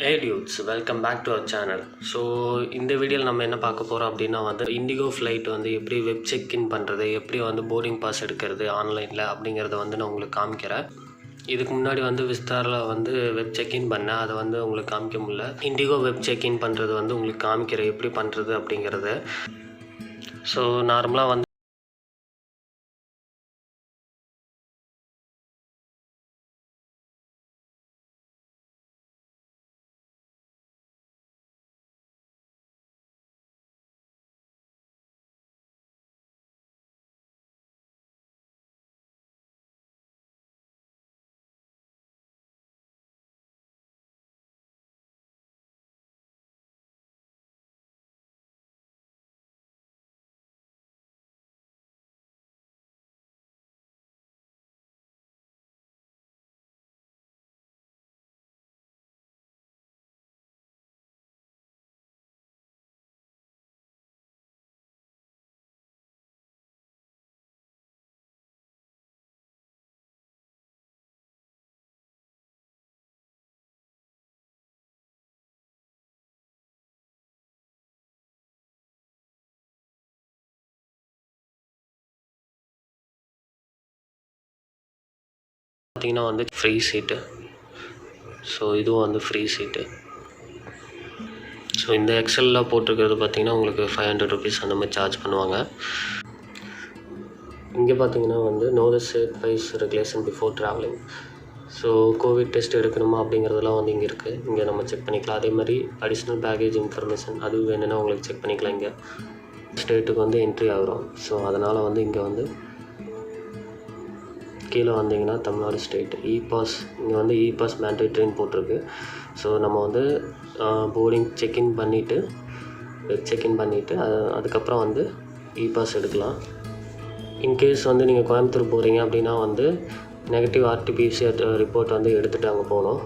Hey dudes, welcome back to our channel. So இந்த வீடியோவில் நம்ம என்ன பார்க்க போகிறோம் அப்படின்னா வந்து இண்டிகோ ஃப்ளைட் வந்து எப்படி வெப் செக்இன் பண்ணுறது, எப்படி வந்து போர்டிங் பாஸ் எடுக்கிறது ஆன்லைனில் அப்படிங்கிறத வந்து நான் உங்களுக்கு காமிக்கிறேன். இதுக்கு முன்னாடி வந்து விஸ்தாரில் வந்து வெப் செக்இன் பண்ணேன், அதை வந்து உங்களுக்கு காமிக்க முடியல. இண்டிகோ வெப் செக்இன் பண்ணுறது வந்து உங்களுக்கு காமிக்கிறேன் எப்படி பண்ணுறது அப்படிங்கிறது. ஸோ நார்மலாக வந்து பார்த்திங்கன்னா வந்து ஃப்ரீ சீட்டு. ஸோ இதுவும் வந்து ஃப்ரீ சீட்டு. ஸோ இந்த எக்ஸலில் போட்டிருக்கிறது பார்த்திங்கன்னா உங்களுக்கு 500 ருபீஸ் அந்த மாதிரி சார்ஜ் பண்ணுவாங்க. இங்கே பார்த்தீங்கன்னா வந்து no the safe price regulation before travelling. So Covid test எடுக்கணுமா அப்படிங்கிறதெல்லாம் வந்து இங்கே இருக்குது. இங்கே நம்ம செக் பண்ணிக்கலாம். அதே மாதிரி அடிஷ்னல் பேக்கேஜ் இன்ஃபர்மேஷன் அது வேணும்னா உங்களுக்கு செக் பண்ணிக்கலாம். இங்கே ஸ்டேட்டுக்கு வந்து என்ட்ரி ஆகிறோம். ஸோ அதனால் வந்து இங்கே வந்து கீழே வந்தீங்கன்னா தமிழ்நாடு ஸ்டேட் இ-பாஸ், இங்கே வந்து இ-பாஸ் மேண்டேட்ரின்னு போட்டிருக்கு. ஸோ நம்ம வந்து போர்டிங் செக்இன் பண்ணிவிட்டு வெப் செக்இன் பண்ணிவிட்டு அதுக்கப்புறம் வந்து இ-பாஸ் எடுக்கலாம். இன்கேஸ் வந்து நீங்கள் கோயம்புத்தூர் போகிறீங்க அப்படின்னா வந்து நெகட்டிவ் ஆர்டிபிசிஆர் ரிப்போர்ட் வந்து எடுத்துகிட்டு அங்கே போகணும்.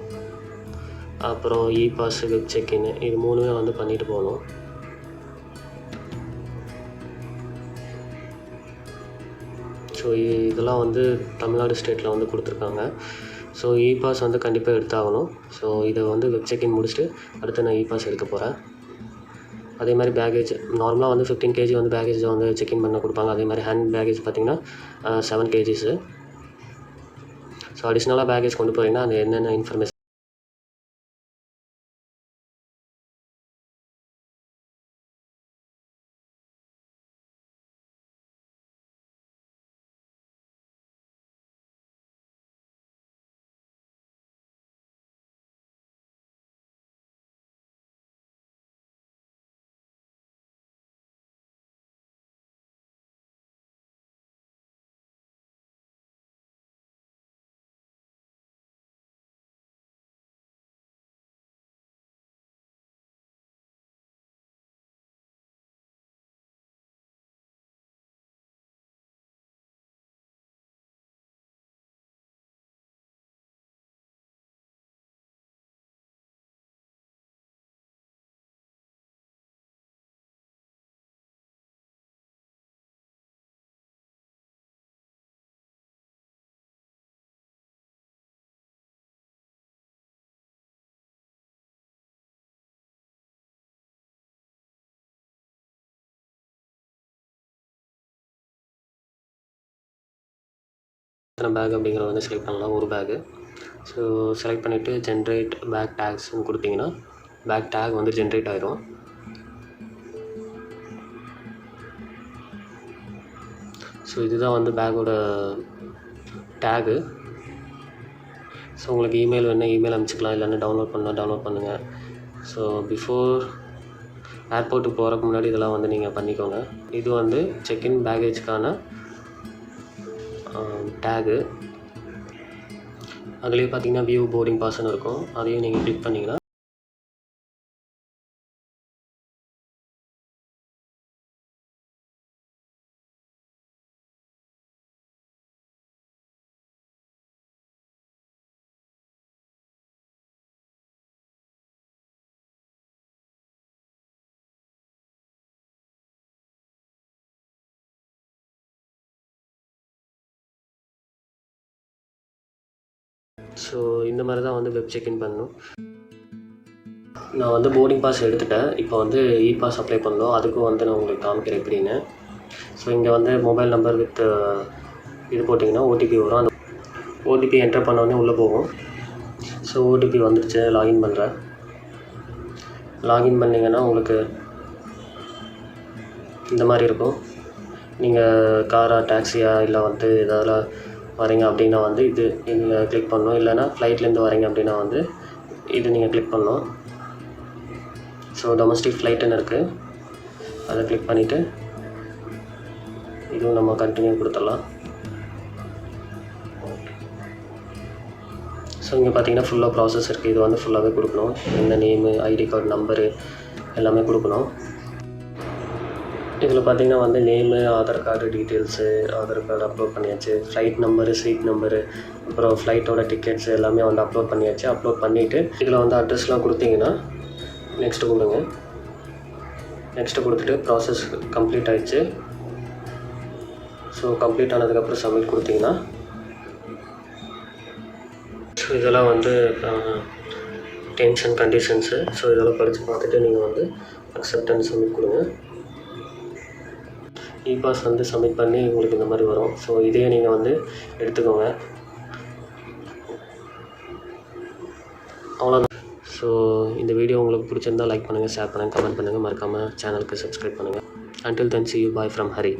அப்புறம் இ-பாஸ், வெப் செக்இன் இது மூணுமே வந்து பண்ணிவிட்டு போகணும். ஸோ இதெல்லாம் வந்து தமிழ்நாடு ஸ்டேட்டில் வந்து கொடுத்துருக்காங்க. ஸோ இ-பாஸ் வந்து கண்டிப்பாக எடுத்தாகணும். ஸோ இதை வந்து வெப் செக்இன் முடிச்சுட்டு அடுத்து நான் இ-பாஸ் எடுக்க போகிறேன். அதே மாதிரி பேக்கேஜ் நார்மலாக வந்து 15 kg வந்து பேக்கேஜ் வந்து செக்இன் பண்ண கொடுப்பாங்க. அதே மாதிரி ஹேண்ட் பேக்கேஜ் பார்த்திங்கன்னா 7 kgs. ஸோ அடிஷ்னலாக பேக்கேஜ் கொண்டு போகிறீங்கன்னா அது என்னென்ன இன்ஃபர்மேஷன் பேக் அப்படிங்கிறத வந்து செலக்ட் பண்ணலாம். ஒரு பேக்கு. ஸோ செலக்ட் பண்ணிவிட்டு ஜென்ரேட் பேக் டேக்ஸ்ன்னு கொடுத்தீங்கன்னா பேக் டேக் வந்து ஜென்ரேட் ஆகிடும். ஸோ இதுதான் வந்து பேக்கோட டேகு. ஸோ உங்களுக்கு இமெயில் வேணால் இமெயில் அனுப்பிச்சிக்கலாம், இல்லைன்னா டவுன்லோட் பண்ணால் டவுன்லோட் பண்ணுங்கள். ஸோ பிஃபோர் ஏர்போர்ட்டுக்கு போகிறதுக்கு முன்னாடி இதெல்லாம் வந்து நீங்கள் பண்ணிக்கோங்க. இது வந்து செக்இன் பேக்கேஜ்க்கான டேகு. அதுலேயே பார்த்தீங்கன்னா வியூ போர்டிங் பாஸ்ன்னு இருக்கும். அதையும் நீங்கள் கிளிக் பண்ணிங்கன்னா ஸோ இந்த மாதிரி தான் வந்து வெப் செக்இன் பண்ணணும். நான் வந்து போர்டிங் பாஸ் எடுத்துட்டேன். இப்போ வந்து இ பாஸ் அப்ளை பண்ணணும். அதுக்கும் வந்து நான் உங்களுக்கு காமிக்கிறேன் எப்படின்னு. ஸோ இங்கே வந்து மொபைல் நம்பர் வித் இது போட்டிங்கன்னா ஓடிபி வரும். அந்த ஓடிபி என்டர் பண்ணோடனே உள்ளே போகும். ஸோ ஓடிபி வந்துடுச்சு. லாகின் பண்ணுறேன். லாகின் பண்ணிங்கன்னா உங்களுக்கு இந்த மாதிரி இருக்கும். நீங்கள் காரா, டாக்ஸியா இல்லை வந்து ஏதாவது வரீங்க அப்படின்னா வந்து இது நீங்கள் கிளிக் பண்ணணும். இல்லைனா ஃப்ளைட்லேருந்து வரீங்க அப்படின்னா வந்து இது நீங்கள் கிளிக் பண்ணணும். ஸோ டொமஸ்டிக் ஃப்ளைட்டுன்னு இருக்குது, அதை கிளிக் பண்ணிவிட்டு இதுவும் நம்ம கண்டினியூ கொடுத்துடலாம். ஸோ இங்கே பார்த்தீங்கன்னா ஃபுல்லாக ப்ராசஸ் இருக்குது. இது வந்து ஃபுல்லாகவே கொடுக்கணும். என்ன நேமு, ஐடி கார்டு நம்பரு எல்லாமே கொடுக்கணும். இதில் பார்த்திங்கன்னா வந்து name, Aadhaar card details, Aadhaar card upload பண்ணியாச்சு. ஃப்ளைட் நம்பரு, சீட் நம்பரு, அப்புறம் ஃப்ளைட்டோட டிக்கெட்ஸு எல்லாமே வந்து அப்லோட் பண்ணியாச்சு. அப்லோட் பண்ணிவிட்டு இதில் வந்து அட்ரஸ்லாம் கொடுத்தீங்கன்னா நெக்ஸ்ட்டு கொடுங்க. நெக்ஸ்ட்டு கொடுத்துட்டு ப்ராசஸ் கம்ப்ளீட் ஆகிடுச்சு. ஸோ கம்ப்ளீட் ஆனதுக்கப்புறம் சப்மிட் கொடுத்தீங்கன்னா ஸோ இதெல்லாம் வந்து டெர்ம்ஸ் அண்ட் கண்டிஷன்ஸு. ஸோ இதெல்லாம் படித்து பார்த்துட்டு நீங்கள் வந்து அக்செப்ட் அண்ட் சப்மிட் கொடுங்க. இ பாஸ் வந்து சப்மிட் பண்ணி உங்களுக்கு இந்த மாதிரி வரும். ஸோ இதையே நீங்கள் வந்து எடுத்துக்கோங்க. அவ்வளோதான். ஸோ இந்த வீடியோ உங்களுக்கு பிடிச்சிருந்தால் லைக் பண்ணுங்கள், ஷேர் பண்ணுங்கள், கமெண்ட் பண்ணுங்கள். மறக்காமல் சேனலுக்கு சப்ஸ்கிரைப் பண்ணுங்கள். Until then, see you. Bye from Hari.